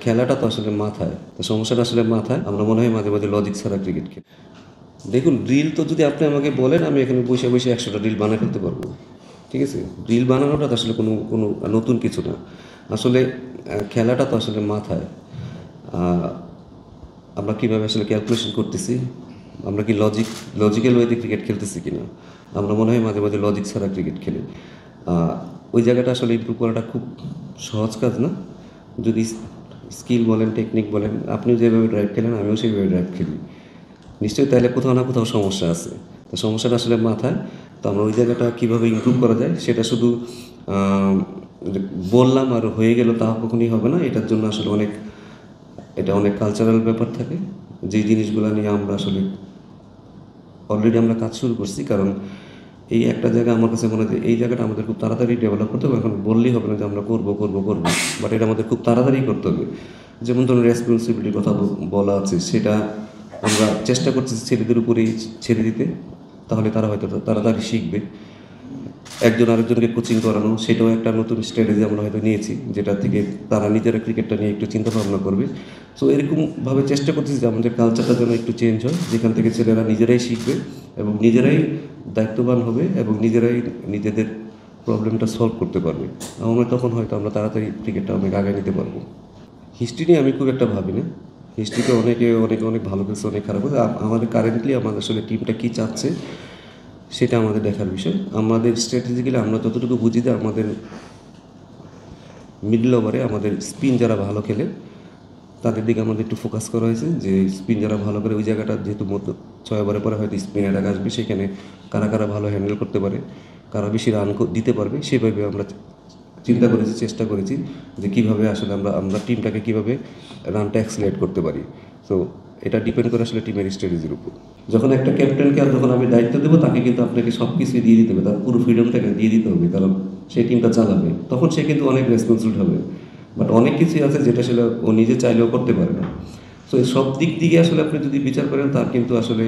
খেলাটা তো আসলে মাথায়, তো সমস্যাটা আসলে মাথায়। আমরা মনে হয় মাঝে মাঝে লজিক ছাড়া ক্রিকেট খেলি। দেখুন, ড্রিল তো যদি আপনি আমাকে বলেন, আমি এখানে বসে বসে 100টা ড্রিল বানিয়ে ফেলতে পারবো। ঠিক আছে, ড্রিল বানানোটা তো আসলে কোনো কোনো নতুন কিছু না। আসলে খেলাটা তো আসলে মাথায়। আহ, আমরা কীভাবে আসলে ক্যালকুলেশন করতেছি, আমরা কি লজিক্যাল ওয়েতে ক্রিকেট খেলতেছি কি না। আমরা মনে হয় মাঝে মাঝে লজিক ছাড়া ক্রিকেট খেলি। ওই জায়গাটা আসলে ইমপ্রুভ করাটা খুব সহজ কাজ না। যদি স্কিল বলেন, টেকনিক বলেন, আপনিও যেভাবে ড্রাইভ খেলেন আমিও সেইভাবে ড্রাইভ খেলি, নিশ্চয়ই তাহলে কোথাও না কোথাও সমস্যা আছে। তো সমস্যাটা আসলে মাথায়। তো আমরা ওই জায়গাটা কীভাবে ইমপ্রুভ করা যায় সেটা শুধু আহ, বললাম আর হয়ে গেল তা কখনই হবে না। এটার জন্য আসলে এটা অনেক কালচারাল ব্যাপার থাকে, যেই জিনিসগুলো নিয়ে আমরা আসলে অলরেডি আমরা কাজ শুরু করছি। কারণ এই একটা জায়গা আমার কাছে মনে হয় এই জায়গাটা আমাদের খুব তাড়াতাড়ি ডেভেলপ করতে হবে। এখন বললেই হবে না যে আমরা করবো করবো করবো, বাট এটা আমাদের খুব তাড়াতাড়ি করতে হবে। যেমন ধরুন রেসপন্সিবিলিটির কথা বলা আছে, সেটা আমরা চেষ্টা করছি ছেলেদের উপরেই ছেড়ে দিতে, তাহলে তারা হয়তো তাড়াতাড়ি শিখবে। একজন আরেকজনকে কোচিং করানো, সেটাও একটা নতুন স্ট্র্যাটেজি আমরা হয়তো নিয়েছি, যেটা থেকে তারা নিজেরা ক্রিকেটটা নিয়ে একটু চিন্তা ভাবনা করবে। সো এরকমভাবে চেষ্টা করতেছি যে আমাদের কালচারটা যেন একটু চেঞ্জ হয়, যেখান থেকে ছেলেরা নিজেরাই শিখবে এবং নিজেরাই দায়িত্ববান হবে এবং নিজেরাই নিজেদের প্রবলেমটা সলভ করতে পারবে। আমরা তখন হয়তো আমরা তাড়াতাড়ি ক্রিকেটটা অনেক আগে নিতে পারবো। হিস্ট্রি নিয়ে আমি খুব একটা ভাবি না। হিস্ট্রিতে অনেকে অনেক অনেক ভালো করছে, অনেক খারাপ করছে। আমাদের কারেন্টলি আমাদের আসলে টিমটা কী চাচ্ছে সেটা আমাদের দেখার বিষয়। আমাদের স্ট্র্যাটেজিক্যালি আমরা যতটুকু বুঝি যে আমাদের মিডল ওভারে আমাদের স্পিন যারা ভালো খেলে তাদের দিকে আমাদের একটু ফোকাস করা হয়েছে, যে স্পিন যারা ভালো করে ওই জায়গাটা যেহেতু 6 ওভারের পরে হয়তো স্পিন অ্যাটাক আসবে, সেখানে কারা কারা ভালো হ্যান্ডেল করতে পারে, কারা বেশি রান দিতে পারবে, সেভাবে আমরা চিন্তা করেছি, চেষ্টা করেছি যে কীভাবে আসলে আমরা আমরা টিমটাকে কীভাবে রানটা অ্যাক্সিলেট করতে পারি। তো এটা ডিপেন্ড করে আসলে টিমের স্ট্র্যাটেজির উপর। যখন একটা ক্যাপ্টেনকে আর যখন আমি দায়িত্ব দেবো, তাকে কিন্তু আপনাকে সব কিছুই দিয়ে দিতে হবে, তার পুরো ফ্রিডমটাকে দিয়ে দিতে হবে, কারণ সেই টিমটা চালাবে, তখন সে কিন্তু অনেক রেসপন্সিবল হবে। বাট অনেক কিছুই আছে যেটা আসলে ও নিজে চাইলেও করতে পারে না। তো এই সব দিক দিকে আসলে আপনি যদি বিচার করেন, তার কিন্তু আসলে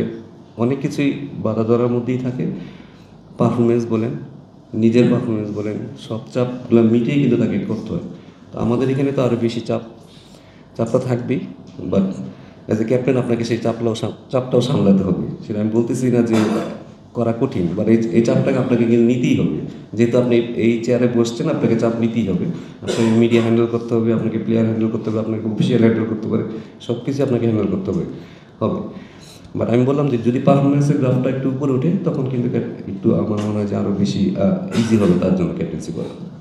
অনেক কিছুই বাধা ধরার মধ্যেই থাকে। পারফরমেন্স বলেন, নিজের পারফরমেন্স বলেন, সব চাপগুলো মিটিয়ে কিন্তু তাকে করতে হয়। তো আমাদের এখানে তো আরও বেশি চাপটা থাকবেই। বাট অ্যাজ এ ক্যাপ্টেন আপনাকে সেই চাপটাও সামলাতে হবে। সেটা আমি বলতেছি না যে করা কঠিন, বাট এই চাপটাকে আপনাকে কিন্তু নিতেই হবে। যেহেতু আপনি এই চেয়ারে বসছেন, আপনাকে চাপ নিতেই হবে। আপনাকে মিডিয়া হ্যান্ডেল করতে হবে, আপনাকে প্লেয়ার হ্যান্ডেল করতে হবে, আপনাকে অফিসিয়াল হ্যান্ডেল করতে পারে, সব কিছু আপনাকে হ্যান্ডেল করতে হবে। বাট আমি বললাম যে যদি পারফরমেন্সের গ্রাফটা একটু উপরে ওঠে, তখন কিন্তু একটু আমার মনে হয় যে আরও বেশি ইজি হবে তার জন্য ক্যাপ্টেন্সি করা।